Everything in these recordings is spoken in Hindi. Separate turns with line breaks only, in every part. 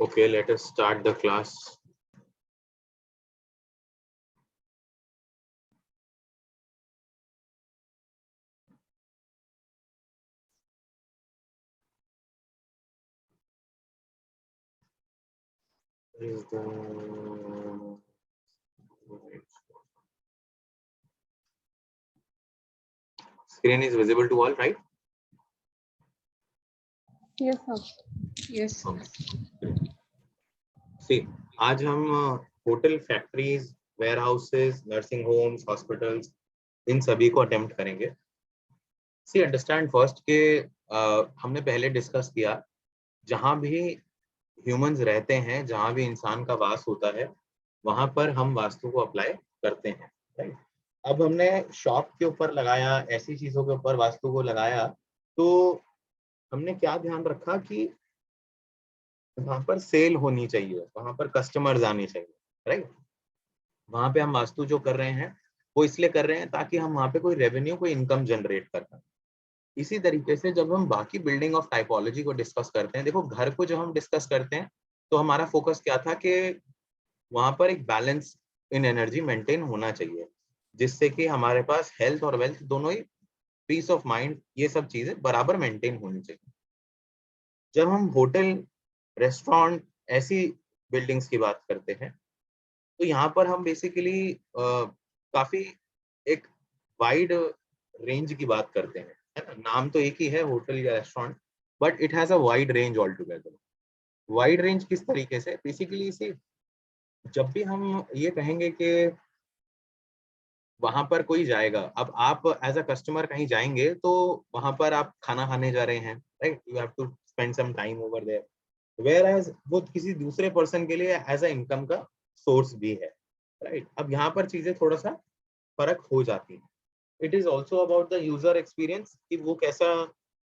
Okay, let us start the class. Is the screen is visible to all, right?
Yes, sir.
Yes.
See, आज हम hotel, factories, warehouses, nursing homes, hospitals, इन सभी को अटेम्प्ट करेंगे. सी अंडरस्टैंड फर्स्ट के हमने पहले डिस्कस किया, जहां भी ह्यूमंस रहते हैं, जहां भी इंसान का वास होता है, वहां पर हम वास्तु को अप्लाई करते हैं, राइट. अब हमने शॉप के ऊपर लगाया, ऐसी चीजों के ऊपर वास्तु को लगाया, तो हमने क्या ध्यान रखा कि वहां पर सेल होनी चाहिए, वहां पर कस्टमर्स आने चाहिए, राइट. वहां पे हम वास्तु जो कर रहे हैं वो इसलिए कर रहे हैं ताकि हम वहां पे कोई रेवेन्यू, कोई इनकम जनरेट कर पाए. इसी तरीके से जब हम बाकी बिल्डिंग ऑफ टाइपोलॉजी को डिस्कस करते हैं, देखो घर को जब हम डिस्कस करते हैं तो हमारा फोकस क्या था कि वहां पर एक बैलेंस इन एनर्जी मेंटेन होना चाहिए, जिससे कि हमारे पास हेल्थ और वेल्थ दोनों ही, पीस ऑफ माइंड, ये सब चीजें बराबर मेंटेन होनी चाहिए. जब हम होटल, रेस्टोरेंट, ऐसी बिल्डिंग्स की बात करते हैं तो यहाँ पर हम बेसिकली काफी एक वाइड रेंज की बात करते हैं, है ना. नाम तो एक ही है, होटल या restaurant, but it has a wide range all together. Wide range किस तरीके से? बेसिकली इसी, जब भी हम ये कहेंगे कि वहां पर कोई जाएगा, अब आप एज अ कस्टमर कहीं जाएंगे तो वहां पर आप खाना खाने जा रहे हैं, right. You have to spend some time over there, whereas वो किसी दूसरे पर्सन के लिए एज अ इनकम का सोर्स भी है, राइट. अब यहाँ पर चीजें थोड़ा सा फर्क हो जाती है. It is also about the user experience, कि वो कैसा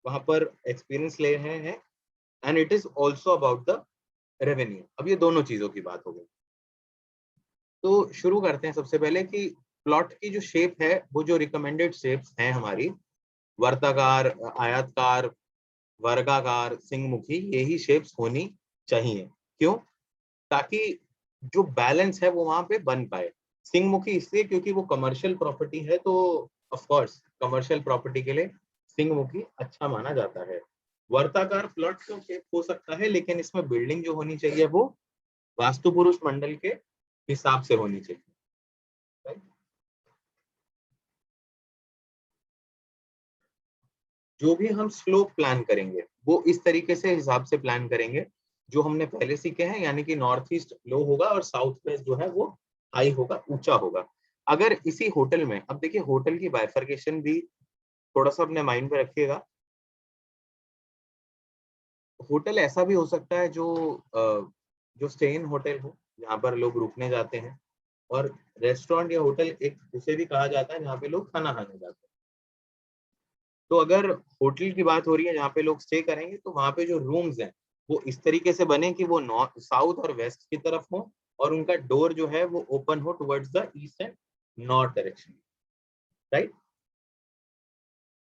वहां पर एक्सपीरियंस ले रहे हैं, and it is also about the revenue. अब ये दोनों चीजों की बात हो गई, तो शुरू करते हैं. सबसे पहले कि प्लॉट की जो शेप है, वो जो रिकमेंडेड शेप्स हैं हमारी, वर्ताकार, आयताकार, वर्गाकार, सिंहमुखी, यही शेप्स होनी चाहिए. क्यों? ताकि जो बैलेंस है वो वहां पे बन पाए. सिंहमुखी इसलिए क्योंकि वो कमर्शियल प्रॉपर्टी है, तो ऑफ कोर्स कमर्शियल प्रॉपर्टी के लिए सिंहमुखी अच्छा माना जाता है. वर्ताकार प्लॉट तो शेप हो सकता है, लेकिन इसमें बिल्डिंग जो होनी चाहिए वो वास्तु पुरुष मंडल के हिसाब से होनी चाहिए, right? जो भी हम स्लोप प्लान करेंगे वो इस तरीके से हिसाब से प्लान करेंगे जो हमने पहले सीखे हैं, यानी कि नॉर्थ ईस्ट लो होगा और साउथ वेस्ट जो है वो हाई होगा, ऊंचा होगा. अगर इसी होटल में, अब देखिए होटल की बाइफर्केशन भी थोड़ा सा अपने माइंड में रखिएगा. होटल ऐसा भी हो सकता है जो स्टे इन होटल हो, जहाँ पर लोग रुकने जाते हैं, और रेस्टोरेंट या होटल एक उसे भी कहा जाता है जहाँ पे लोग खाना खाने जाते हैं. तो अगर होटल की बात हो रही है जहाँ पे लोग स्टे करेंगे, तो वहां पे जो रूम्स हैं वो इस तरीके से बने कि वो नॉर्थ, साउथ और वेस्ट की तरफ हो, और उनका डोर जो है वो ओपन हो towards the east and north direction, right.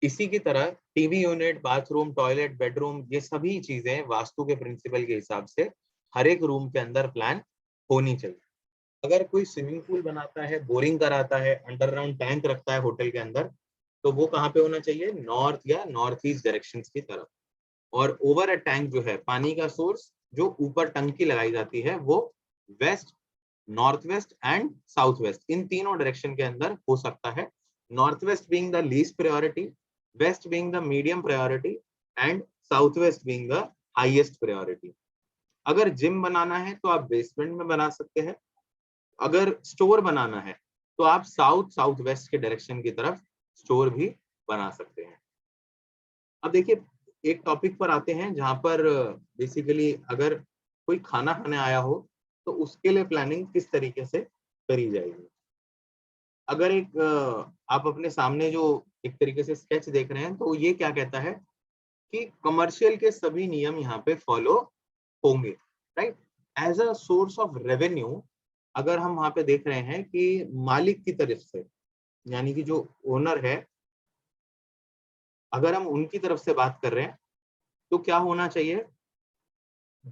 इसी की तरह TV unit, bathroom, toilet, bedroom, ये सभी चीजें वास्तु के प्रिंसिपल के हिसाब से हर एक रूम के अंदर प्लान होनी चाहिए. अगर कोई स्विमिंग पूल बनाता है, बोरिंग कराता है, अंडरग्राउंड टैंक रखता है होटल के अंदर, तो वो कहाँ पे होना चाहिए? नॉर्थ या नॉर्थ ईस्ट डायरेक्शन की तरफ. और ओवर अ टैंक जो है, पानी का सोर्स जो ऊपर टंकी लगाई जाती है, वो west, north west and south west, इन तीनों डायरेक्शन के अंदर हो सकता है. North west being the least priority, west being the medium priority, and south west being the highest priority. अगर जिम बनाना है तो आप बेसमेंट में बना सकते हैं. अगर स्टोर बनाना है तो आप साउथ, साउथ वेस्ट के डायरेक्शन की तरफ स्टोर भी बना सकते हैं. अब देखिए एक टॉपिक पर आते हैं जहां पर बेसिकली अगर कोई खाना खाने आया हो तो उसके लिए प्लानिंग किस तरीके से करी जाएगी. अगर एक आप अपने सामने जो एक तरीके से स्केच देख रहे हैं, तो ये क्या कहता है कि कमर्शियल के सभी नियम यहाँ पे फॉलो होंगे, right. As a source of revenue, अगर हम वहां पे देख रहे हैं कि मालिक की तरफ से, यानी कि जो ओनर है, अगर हम उनकी तरफ से बात कर रहे हैं तो क्या होना चाहिए?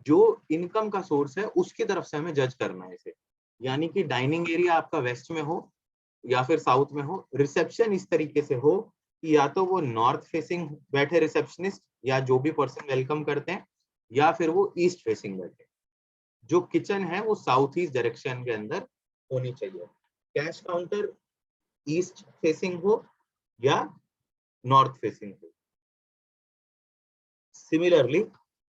जो इनकम का सोर्स है उसकी तरफ से हमें जज करना है इसे, यानी कि डाइनिंग एरिया आपका वेस्ट में हो या फिर साउथ में हो, रिसेप्शन इस तरीके से हो कि या तो वो नॉर्थ फेसिंग बैठे रिसेप्शनिस्ट या जो भी पर्सन वेलकम करते हैं, या फिर वो ईस्ट फेसिंग बैठे। जो किचन है वो साउथ ईस्ट डायरेक्शन के अंदर होनी चाहिए। कैश काउंटर ईस्ट फेसिंग हो या नॉर्थ फेसिंग हो। सिमिलरली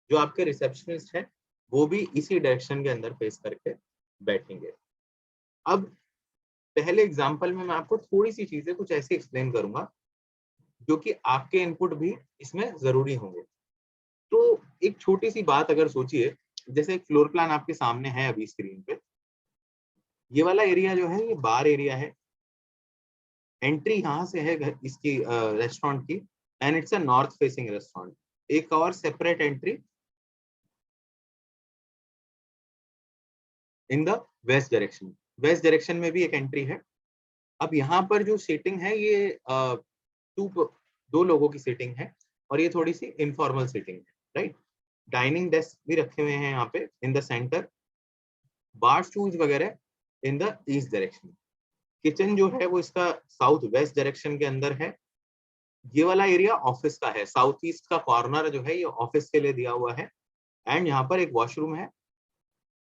जो आपके रिसेप्शनिस्ट है वो भी इसी डायरेक्शन के अंदर फेस करके बैठेंगे। अब पहले एग्जांपल में मैं आपको थोड़ी सी चीजें कुछ ऐसे एक्सप्लेन करूंगा जो कि आपके इनपुट भी इसमें जरूरी होंगे। तो एक छोटी सी बात अगर सोचिए, जैसे एक फ्लोर प्लान आपके सामने है अभी स्क्रीन पे, ये वाला एरिया जो है ये बार एरिया है, एंट्री यहाँ से है इसकी रेस्टोरेंट की, and it's a north facing restaurant. एक और separate entry in the west direction, west direction में भी एक एंट्री है। अब यहाँ पर जो सीटिंग है ये दो लोगों की सीटिंग है और ये थोड़ी सी इनफॉर्मल सीटिंग है, राइट। डाइनिंग डेस्क भी रखे हुए हैं यहाँ पे in the centre, bar stools वगैरह in the east direction. Kitchen जो है वो इसका साउथ वेस्ट डायरेक्शन के अंदर है। ये वाला एरिया ऑफिस का है, साउथ ईस्ट का कॉर्नर जो है ये ऑफिस के लिए दिया हुआ है। एंड यहाँ पर एक वॉशरूम है,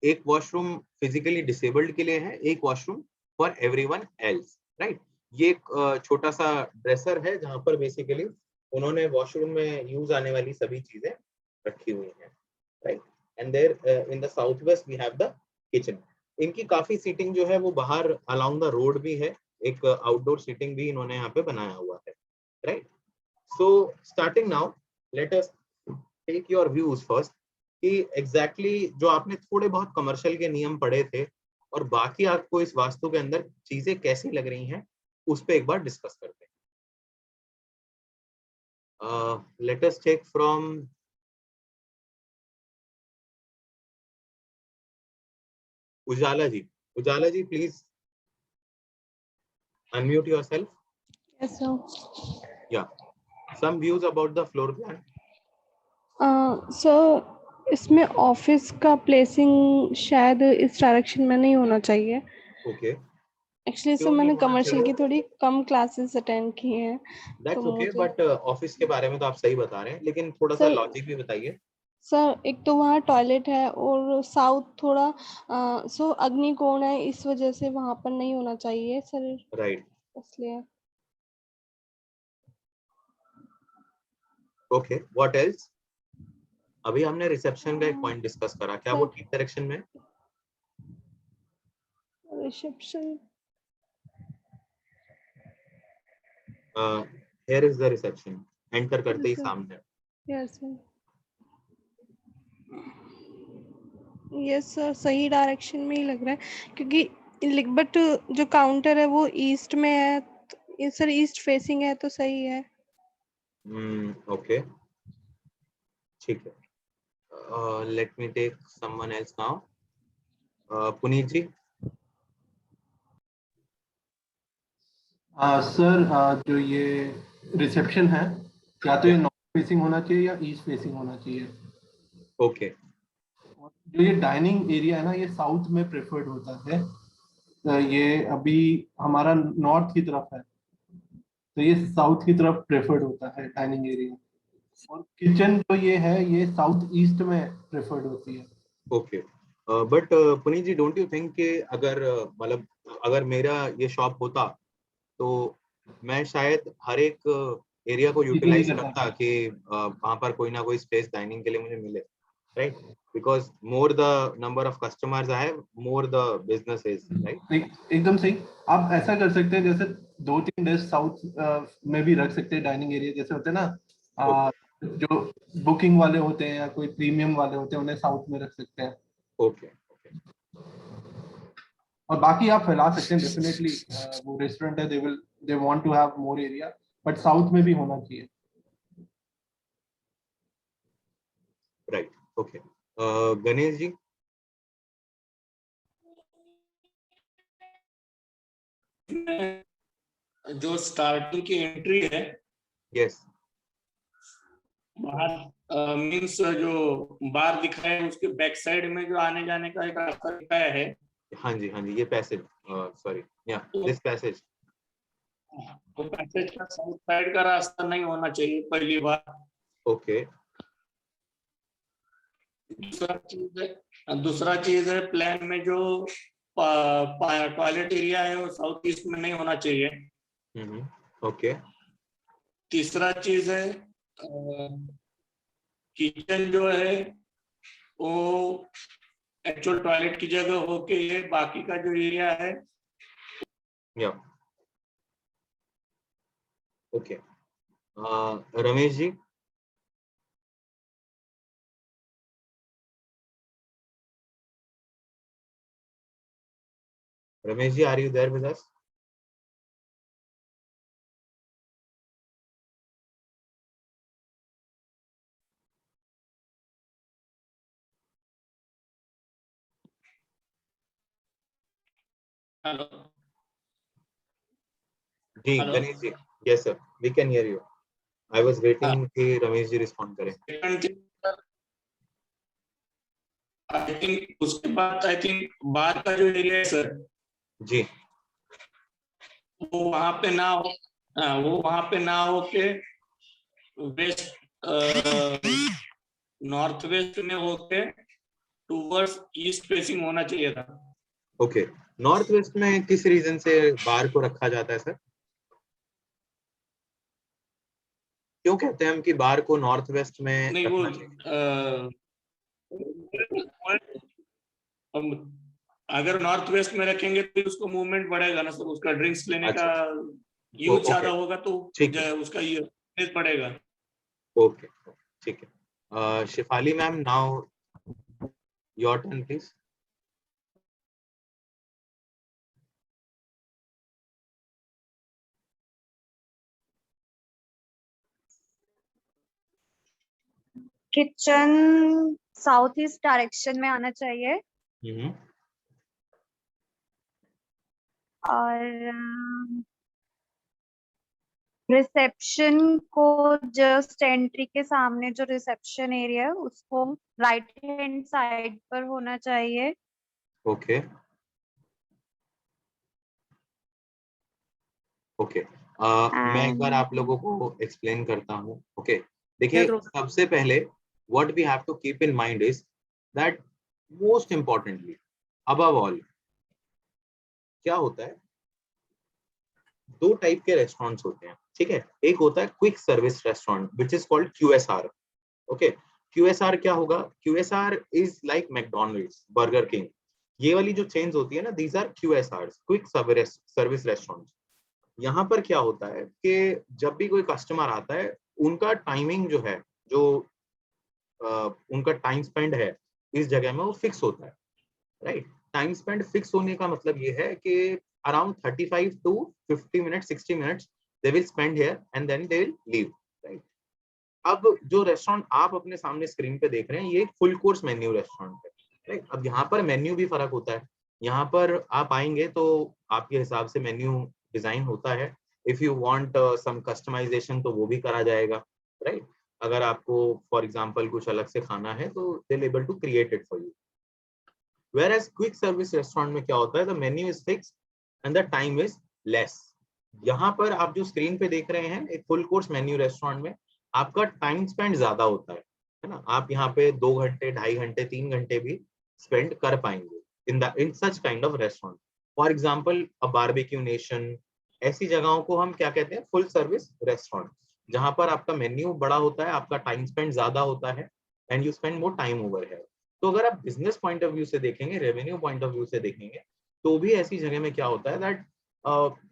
एक वॉशरूम फिजिकली डिसेबल्ड के लिए है, एक washroom for everyone else, right. ये एक छोटा सा ड्रेसर है जहां पर बेसिकली उन्होंने वॉशरूम में यूज आने वाली सभी चीजें रखी हुई हैं, right. And there in the south west we have the kitchen. इनकी काफी सीटिंग जो है वो बाहर अलोंग द रोड भी है, एक आउटडोर सीटिंग भी इन्होंने यहाँ पे बनाया हुआ है, right. So starting now let us take your views first कि एग्जैक्टली जो आपने थोड़े बहुत कमर्शियल के नियम पढ़े थे और बाकी आपको इस वास्तु के अंदर चीजें कैसी लग रही हैं उस पे एक बार डिस्कस करते हैं। Let us take from Ujala ji. Ujala ji please unmute yourself.
Yes, sir.
या some views about the floor plan.
Sir इसमें ऑफिस का प्लेसिंग शायद इस डायरेक्शन में नहीं होना चाहिए।
ओके,
एक्चुअली सर
क्यों नहीं
मैंने
होना
कमर्शियल की
चाहिए?
थोड़ी कम क्लासेस अटेंड की हैं, तो
दैट्स ओके,
मुझे
बट ऑफिस के बारे में तो आप सही बता रहे हैं, लेकिन थोड़ा सा
सर
लॉजिक भी बताइए।
सर एक तो वहाँ टॉयलेट है और साउथ थोड़ा सो अग्निकोण है, इस वजह से वहाँ पर नहीं होना चाहिए सर,
राइट,
इसलिए।
Okay, what else? अभी हमने रिसेप्शन का एक पॉइंट डिस्कस करा, क्या वो
सर
ठीक डायरेक्शन में?
Reception
here is the reception, enter करते ही सामने।
यस सर, यस सर सही डायरेक्शन में ही लग रहा है, क्योंकि बट जो काउंटर है वो ईस्ट में है, तो सर ईस्ट फेसिंग है तो सही है।
ओके, ठीक है। Let me take someone else now. Puneet ji.
Sir जो ये रिसेप्शन है, या तो ये नॉर्थ फेसिंग होना चाहिए या ईस्ट फेसिंग होना चाहिए।
ओके,
और जो ये डाइनिंग एरिया है ना, ये साउथ में प्रेफर्ड होता है। ये अभी हमारा नॉर्थ की तरफ है, तो ये साउथ की तरफ प्रेफर्ड होता है डाइनिंग एरिया। और किचन जो ये है ये साउथ ईस्ट में प्रेफर्ड होती है।
Okay, but Puneet ji don't you think कि अगर मतलब अगर मेरा ये शॉप होता तो मैं शायद हर एक एरिया को
चीजें नहीं
यूटिलाइज
कर
करता
पाता।
कि वहां पर कोई ना कोई स्पेस डाइनिंग के लिए मुझे मिले, right. Because more the number of customers I have, more the business is, right.
एकदम सही। आप ऐसा कर सकते हैं, जैसे 2-3 डेस्क साउथ में भी रख सकते हैं डाइनिंग एरिया, जैसे होते हैं ना
ओके,
जो बुकिंग वाले होते हैं या कोई प्रीमियम वाले होते हैं, उन्हें साउथ में रख सकते हैं।
ओके, ओके,
और बाकी आप फैला सकते हैं डेफिनेटली। वो रेस्टोरेंट है, they want to have more area, but south में भी होना चाहिए।
Right, okay. गणेश जी।
जो स्टार्टिंग की एंट्री है
यस,
बाहर मीन्स जो बार दिखाया है उसके बैक साइड में जो आने जाने का एक रास्ता दिखाया है।
हाँ जी, ये पैसेज, सॉरी, या दिस पैसेज।
तो पैसेज का साउथ साइड का रास्ता नहीं होना चाहिए पहली बात।
ओके।
दूसरा चीज है प्लान में जो टॉयलेट एरिया है वो साउथ ईस्ट में नहीं होना चाहिए।
ओके।
तीसरा चीज है किचन जो है वो एक्चुअल टॉयलेट की जगह होके ये बाकी का जो एरिया है।
या okay. Ramesh ji, are you there with us?
Hello
जी
hello.
Ganesh ji, yes sir, we can hear you. I was waiting कि रमेश जी रिस्पॉन्ड करें।
आई थिंक उसके बाद आई थिंक बाहर का जो एरिया है सर
जी,
वो वहां पे ना हो। वो वहां पे ना हो के वेस्ट नॉर्थ वेस्ट में होके टूवर्ड्स ईस्ट फेसिंग होना चाहिए था।
ओके। नॉर्थ वेस्ट में किस रीजन से बार को रखा जाता है सर? क्यों कहते हैं हम कि बार को नॉर्थ वेस्ट में
नहीं वो
रखना चाहिए?
अगर नॉर्थ वेस्ट में रखेंगे तो उसको मूवमेंट बढ़ेगा ना सर, उसका ड्रिंक्स लेने का यूज
ओके,
ज्यादा होगा तो
ठीक है,
उसका यूज बढ़ेगा।
ओके, ठीक है। Shifali ma'am, now your turn please.
Kitchen south east direction में आना चाहिए और रिसेप्शन को जस्ट एंट्री के सामने जो रिसेप्शन एरिया है उसको राइट हैंड साइड पर होना चाहिए।
Okay, okay. मैं एक बार आप लोगों को एक्सप्लेन करता हूँ। ओके, देखिए, सबसे पहले what we have to keep in mind is that most importantly above all क्या होता है, दो टाइप के रेस्टोरेंट्स होते हैं, ठीक है। एक होता है quick service restaurant which is called QSR। Okay, QSR क्या होगा? QSR is like McDonald's, Burger King, ये वाली जो चेन्स होती है ना, these are QSRs, quick service restaurants. यहाँ पर क्या होता है कि जब भी कोई कस्टमर आता है, उनका टाइमिंग जो है, जो उनका टाइम स्पेंड है इस जगह में, वो फिक्स होता है, राइट। टाइम स्पेंड फिक्स होने का मतलब ये है कि around 35 to 50 minute, 60 minutes they will spend here and then they will leave, right. अब जो रेस्टोरेंट आप अपने सामने स्क्रीन पे देख रहे हैं, ये एक फुल कोर्स मेन्यू रेस्टोरेंट है, राइट। अब यहाँ पर मेन्यू भी फर्क होता है। यहाँ पर आप आएंगे तो आपके हिसाब से मेन्यू डिजाइन होता है। If you want some customization तो वो भी करा जाएगा, राइट। अगर आपको फॉर एग्जांपल कुछ अलग से खाना है तो they able to create it for you. Whereas quick service restaurant में क्या होता है, the menu is fix and the time is less. यहाँ पर आप जो स्क्रीन पे देख रहे हैं, एक फुल कोर्स मेन्यू रेस्टोरेंट में आपका टाइम स्पेंड ज्यादा होता है ना। आप यहाँ पे 2 घंटे, 2.5 घंटे, 3 घंटे भी स्पेंड कर पाएंगे in such kind of restaurant. For example a Barbeque Nation, ऐसी जगहों को हम क्या कहते हैं? फुल सर्विस रेस्टोरेंट, जहां पर आपका मेन्यू बड़ा होता है, आपका टाइम स्पेंड ज्यादा होता है and you spend more time over है। तो अगर आप बिजनेस पॉइंट ऑफ व्यू से देखेंगे, रेवेन्यू पॉइंट ऑफ व्यू से देखेंगे, तो भी ऐसी जगह में क्या होता है दैट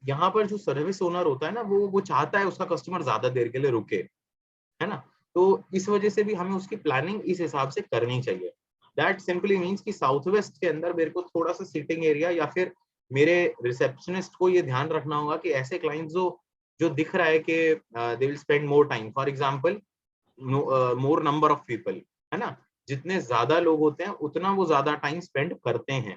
यहाँ पर जो सर्विस ओनर होता है ना, वो चाहता है उसका कस्टमर ज्यादा देर के लिए रुके, है ना। तो इस वजह से भी हमें उसकी प्लानिंग इस हिसाब से करनी चाहिए। दैट सिंपली मीन्स कि साउथ वेस्ट के अंदर मेरे को थोड़ा सा सिटिंग एरिया, या फिर मेरे रिसेप्शनिस्ट को ये ध्यान रखना होगा कि ऐसे क्लाइंट्स जो दिख रहा है कि दे will spend more time, for example more number of people, है ना। जितने ज्यादा लोग होते हैं उतना वो ज्यादा टाइम स्पेंड करते हैं।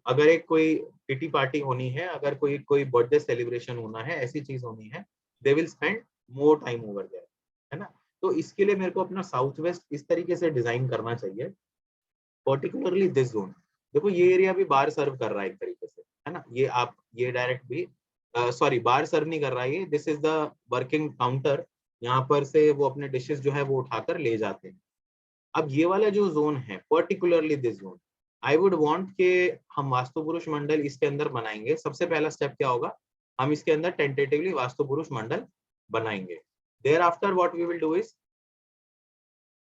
अगर एक कोई किटी पार्टी होनी है, अगर कोई बर्थडे सेलिब्रेशन होना है, ऐसी चीज होनी है, they will spend more time over there, है ना। तो तो इसके लिए मेरे को अपना साउथ वेस्ट इस तरीके से डिजाइन करना चाहिए, पर्टिकुलरली दिस जोन। देखो ये एरिया भी बार सर्व कर रहा है एक तरीके से, है ना, ये आप ये डायरेक्ट भी सॉरी बार सर्व नहीं कर रहा है, this is the working counter, यहाँ पर से वो अपने डिशेस जो है वो उठाकर ले जाते हैं। अब ये वाला जो जोन है, particularly this zone, I would want के हम वास्तु पुरुष मंडल इसके अंदर बनाएंगे। सबसे पहला स्टेप क्या होगा, हम इसके अंदर टेंटेटिवली वास्तु पुरुष मंडल बनाएंगे। There after what we will do is,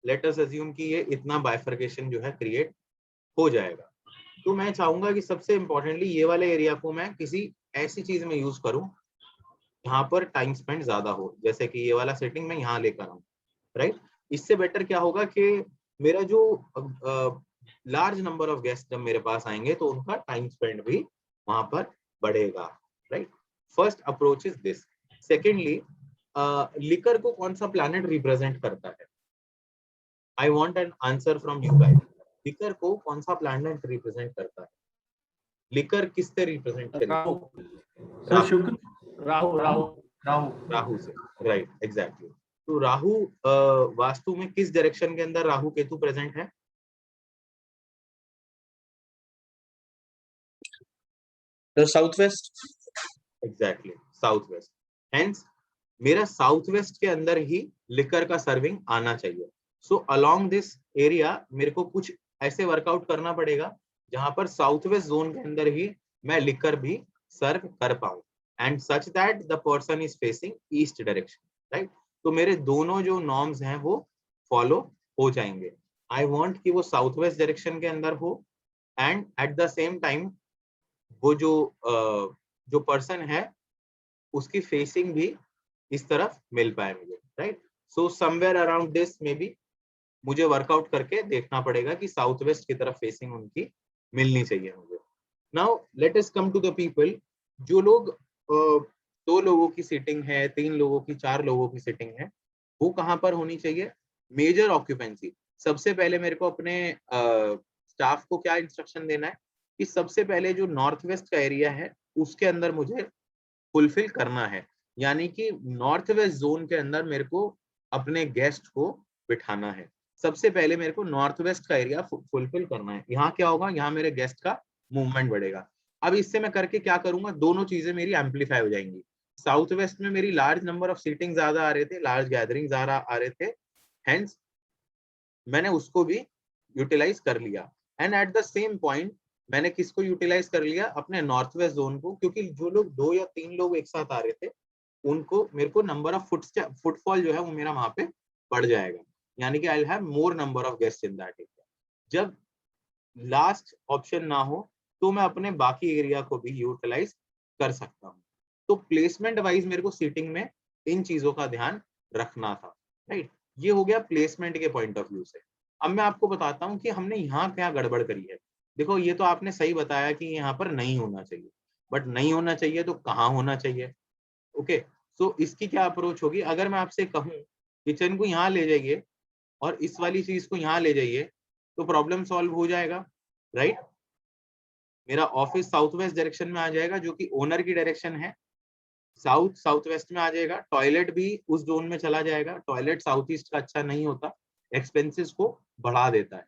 let us assume कि ये इतना बाइफर्केशन जो है क्रिएट हो जाएगा। तो मैं चाहूंगा कि सबसे इंपॉर्टेंटली ये वाले एरिया को मैं किसी ऐसी चीज में यूज करूं यहाँ पर टाइम स्पेंड ज्यादा हो, जैसे कि ये वाला सेटिंग मैं यहाँ लेकर आऊं, राइट। इससे बेटर क्या होगा कि मेरा जो लार्ज नंबर ऑफ गेस्ट जब मेरे पास आएंगे तो उनका टाइम स्पेंड भी वहां पर बढ़ेगा, right. First approach is this. Secondly, liquor को कौन सा प्लैनेट रिप्रेजेंट करता है? I want an answer from you guys. Liquor को कौन सा प्लैनेट रिप्रेजेंट करता है? लिकर किससे रिप्रेजेंट करेगा?
राहु,
शुक्र,
राहु राहु
राहु,
राहु से, राइट, एग्जैक्टली। तो राहु वास्तु में किस डायरेक्शन के अंदर राहु केतु प्रेजेंट है?
South west,
exactly south west. Hence मेरा साउथ वेस्ट के अंदर ही लिकर का सर्विंग आना चाहिए। सो अलोंग दिस एरिया मेरे को कुछ ऐसे वर्कआउट करना पड़ेगा जहां पर साउथ वेस्ट जोन के अंदर ही मैं लिकर भी सर्व कर पाऊं, and such that the person is facing east direction, right. तो मेरे दोनों जो नॉर्म्स हैं वो फॉलो हो जाएंगे। आई वांट कि वो साउथ वेस्ट डायरेक्शन के अंदर हो, and at the same time वो जो पर्सन है उसकी फेसिंग भी इस तरफ मिल पाए मुझे, right. So somewhere around this may be मुझे वर्कआउट करके देखना पड़ेगा कि साउथ वेस्ट की तरफ फेसिंग उनकी मिलनी चाहिए मुझे। Now let us come to the people. जो लोग 2 लोगों की सीटिंग है, 3 लोगों की, 4 लोगों की सीटिंग है, वो कहाँ पर होनी चाहिए? Major occupancy. सबसे पहले मेरे को अपने स्टाफ को क्या इंस्ट्रक्शन देना है कि सबसे पहले जो नॉर्थ वेस्ट का एरिया है उसके अंदर मुझे फुलफिल करना है, यानी कि नॉर्थ वेस्ट जोन के अंदर मेरे को अपने गेस्ट को बिठाना है। सबसे पहले मेरे को नॉर्थ वेस्ट का एरिया फुलफिल करना है। यहाँ क्या होगा, यहाँ मेरे गेस्ट का मूवमेंट बढ़ेगा। अब इससे मैं करके क्या करूंगा, दोनों चीजें मेरी एम्पलीफाई हो जाएंगी। साउथ वेस्ट में मेरी लार्ज नंबर ऑफ सीटिंग ज्यादा आ रहे थे, लार्ज गैदरिंग ज्यादा आ रहे थे, हेंस मैंने उसको भी यूटिलाइज कर लिया। And at the same point मैंने किसको यूटिलाइज कर लिया? अपने नॉर्थ वेस्ट जोन को, क्योंकि जो लोग 2 या 3 लोग एक साथ आ रहे थे उनको मेरे को नंबर ऑफ फुटफॉल जो है वो मेरा वहां पे बढ़ जाएगा, यानी कि I will have more number of guest in that area. जब लास्ट ऑप्शन ना हो तो मैं अपने बाकी एरिया को भी यूटिलाइज कर सकता हूँ। तो प्लेसमेंट वाइज मेरे को सीटिंग में इन चीजों का ध्यान रखना था, राइट। ये हो गया प्लेसमेंट के पॉइंट ऑफ व्यू से। अब मैं आपको बताता हूँ कि हमने यहाँ क्या गड़बड़ करी है। देखो ये तो आपने सही बताया कि यहाँ पर नहीं होना चाहिए, बट नहीं होना चाहिए तो कहाँ होना चाहिए? ओके, सो इसकी क्या अप्रोच होगी? अगर मैं आपसे कहूँ किचन को यहाँ ले जाइए और इस वाली चीज को यहाँ ले जाइए तो प्रॉब्लम सॉल्व हो जाएगा, राइट। मेरा ऑफिस साउथ वेस्ट डायरेक्शन में आ जाएगा जो कि ओनर की डायरेक्शन है, साउथ वेस्ट में आ जाएगा। टॉयलेट भी उस जोन में चला जाएगा। टॉयलेट साउथ ईस्ट का अच्छा नहीं होता, एक्सपेंसेस को बढ़ा देता है,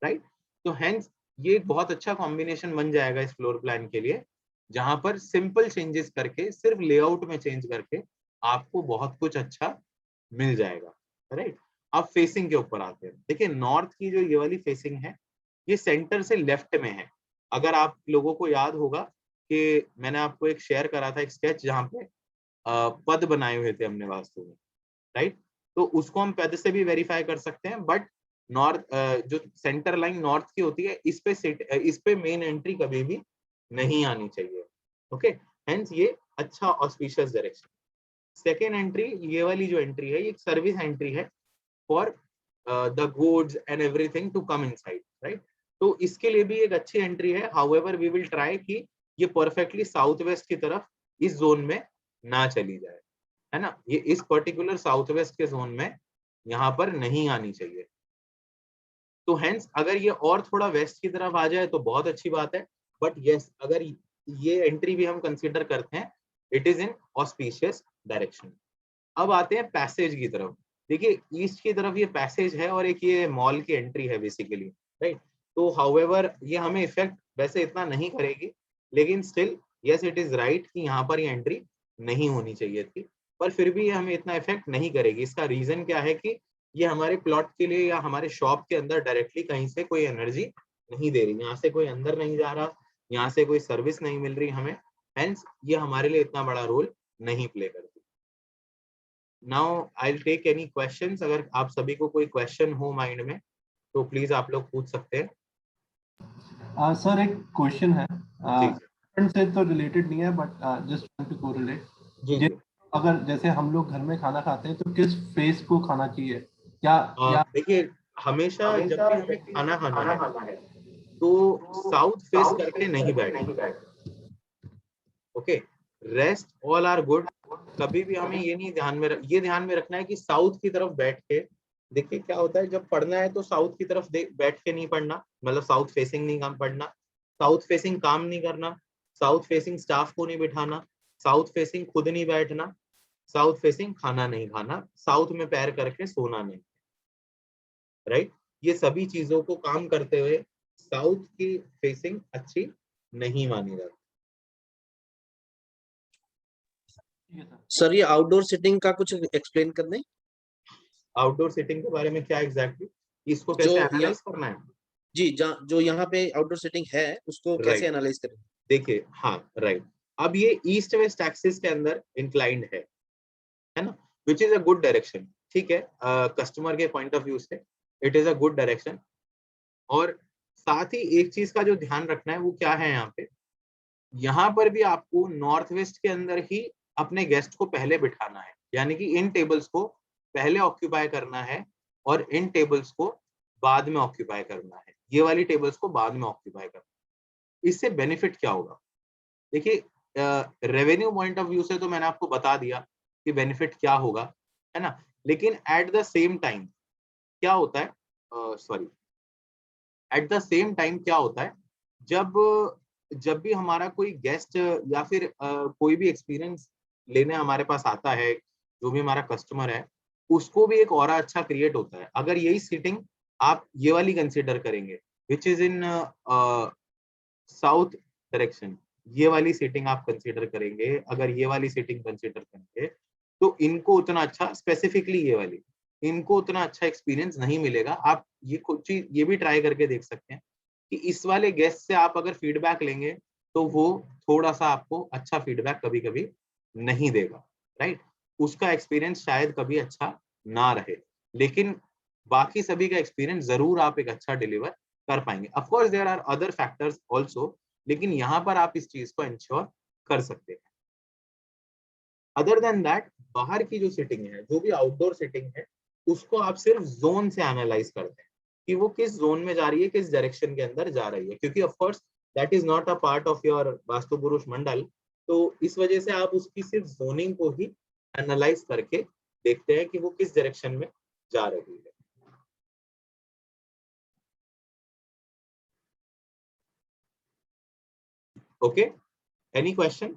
राइट। तो हेंस ये बहुत अच्छा कॉम्बिनेशन बन जाएगा इस फ्लोर प्लान के लिए, जहां पर सिंपल चेंजेस करके, सिर्फ लेआउट में चेंज करके आपको बहुत कुछ अच्छा मिल जाएगा, राइट। अब फेसिंग के ऊपर आते हैं। देखिए नॉर्थ की जो ये वाली फेसिंग है ये सेंटर से लेफ्ट में है। अगर आप लोगों को याद होगा कि मैंने आपको एक शेयर करा था एक स्केच जहाँ पे पद बनाए हुए थे हमने वास्तु में, राइट। तो उसको हम पद से भी वेरीफाई कर सकते हैं, बट नॉर्थ जो सेंटर लाइन नॉर्थ की होती है इस पे मेन एंट्री कभी भी नहीं आनी चाहिए, ओके। हेंस ये अच्छा ऑस्पिशियस डायरेक्शन। सेकेंड एंट्री, ये वाली जो एंट्री है ये एक सर्विस एंट्री है for the goods and everything to come inside, right. तो इसके लिए भी एक अच्छी एंट्री है। हाउएवर वी विल ट्राई कि ये परफेक्टली साउथ वेस्ट की तरफ इस जोन में ना चली जाए, है ना। ये इस पर्टिकुलर साउथ वेस्ट के जोन में यहाँ पर नहीं आनी चाहिए। तो हेंस अगर ये और थोड़ा वेस्ट की तरफ आ जाए तो बहुत अच्छी बात है, बट यस अगर ये एंट्री भी हम कंसीडर करते हैं, it is in auspicious direction. अब आते हैं पैसेज की तरफ। देखिए ईस्ट की तरफ ये पैसेज है और एक ये मॉल की एंट्री है बेसिकली, राइट। तो हाउएवर ये हमें इफेक्ट वैसे इतना नहीं करेगी, लेकिन still yes it is right कि यहाँ पर ये एंट्री नहीं होनी चाहिए थी, पर फिर भी ये हमें इतना इफेक्ट नहीं करेगी। इसका रीजन क्या है कि ये हमारे प्लॉट के लिए या हमारे शॉप के अंदर डायरेक्टली कहीं से कोई एनर्जी नहीं दे रही, यहाँ से कोई अंदर नहीं जा रहा, यहाँ से कोई सर्विस नहीं मिल रही हमें, हेंस ये हमारे लिए इतना बड़ा रोल नहीं प्ले करती। Now I will take any questions, अगर आप सभी को कोई क्वेश्चन हो माइंड में तो प्लीज आप लोग पूछ सकते हैं।
सर एक क्वेश्चन है,
जी
से तो रिलेटेड नहीं है but just want to correlate.
जी जी।
अगर जैसे हम लोग घर में खाना खाते हैं तो किस फेस को खाना चाहिए, या
देखिए हमेशा जब भी हमें खाना खाना है तो साउथ फेस करके नहीं बैठना, okay. Rest all are good, कभी भी हमें ये नहीं ध्यान में रखना है कि साउथ की तरफ बैठ के, देखिए क्या होता है जब पढ़ना है तो साउथ की तरफ बैठ के नहीं पढ़ना, मतलब साउथ फेसिंग नहीं काम पढ़ना, साउथ फेसिंग काम नहीं करना, साउथ फेसिंग स्टाफ को नहीं बिठाना, साउथ फेसिंग खुद नहीं बैठना, साउथ फेसिंग खाना नहीं खाना, साउथ में पैर करके सोना नहीं, राइट। ये सभी चीजों को काम करते हुए साउथ की फेसिंग अच्छी नहीं मानी जाती।
सर ये आउटडोर सिटिंग का कुछ एक्सप्लेन कर दें।
आउटडोर सीटिंग के बारे में क्या एग्जैक्टली इसको कैसे एनालाइज करना है?
जी, जो यहाँ पे आउटडोर सिटिंग है उसको कैसे एनालाइज करें?
देखिए हाँ राइट, अब ये ईस्ट वेस्ट एक्सिस के अंदर इंक्लाइंड है ना, which is a good direction, ठीक है। कस्टमर के पॉइंट ऑफ व्यू से it is a good direction. और साथ ही एक चीज का जो ध्यान रखना है वो क्या है, यहाँ पर भी आपको नॉर्थ वेस्ट के अंदर ही अपने गेस्ट को पहले बिठाना है, यानी कि इन टेबल्स को पहले ऑक्यूपाई करना है और इन टेबल्स को बाद में ऑक्यूपाई करना है, ये वाली टेबल्स को बाद में ऑक्यूपाई करना है। इससे बेनिफिट क्या होगा? देखिए रेवेन्यू पॉइंट ऑफ व्यू से तो मैंने आपको बता दिया कि बेनिफिट क्या होगा, है ना। लेकिन एट द सेम टाइम क्या होता है, एट द सेम टाइम क्या होता है, जब भी हमारा कोई गेस्ट या फिर कोई भी एक्सपीरियंस लेने हमारे पास आता है, जो भी हमारा कस्टमर है, उसको भी एक ऑरा अच्छा क्रिएट होता है अगर यही सीटिंग आप ये वाली कंसीडर करेंगे, which is in south direction. ये वाली सीटिंग आप कंसीडर करेंगे, अगर ये वाली सीटिंग कंसीडर करेंगे तो इनको उतना अच्छा, स्पेसिफिकली ये वाली, इनको उतना अच्छा एक्सपीरियंस नहीं मिलेगा। आप ये कुछ चीज ये भी ट्राई करके देख सकते हैं कि इस वाले गेस्ट से आप अगर फीडबैक लेंगे तो वो थोड़ा सा आपको अच्छा फीडबैक कभी कभी नहीं देगा, राइट। उसका एक्सपीरियंस शायद कभी अच्छा ना रहे, लेकिन बाकी सभी का एक्सपीरियंस जरूर आप एक अच्छा डिलीवर कर पाएंगे। Of course there are other factors also, लेकिन यहाँ पर आप इस चीज को इंश्योर कर सकते हैं। अदर देन दैट बाहर की जो सिटिंग है, जो भी आउटडोर सिटिंग है, उसको आप सिर्फ जोन से एनालाइज करते हैं कि वो किस जोन में जा रही है, किस डायरेक्शन के अंदर जा रही है, क्योंकि of course that is not a part of your vastu पुरुष मंडल। तो इस वजह से आप उसकी सिर्फ जोनिंग को ही एनालाइज करके देखते हैं कि वो किस डायरेक्शन में जा रही है। Okay, any question?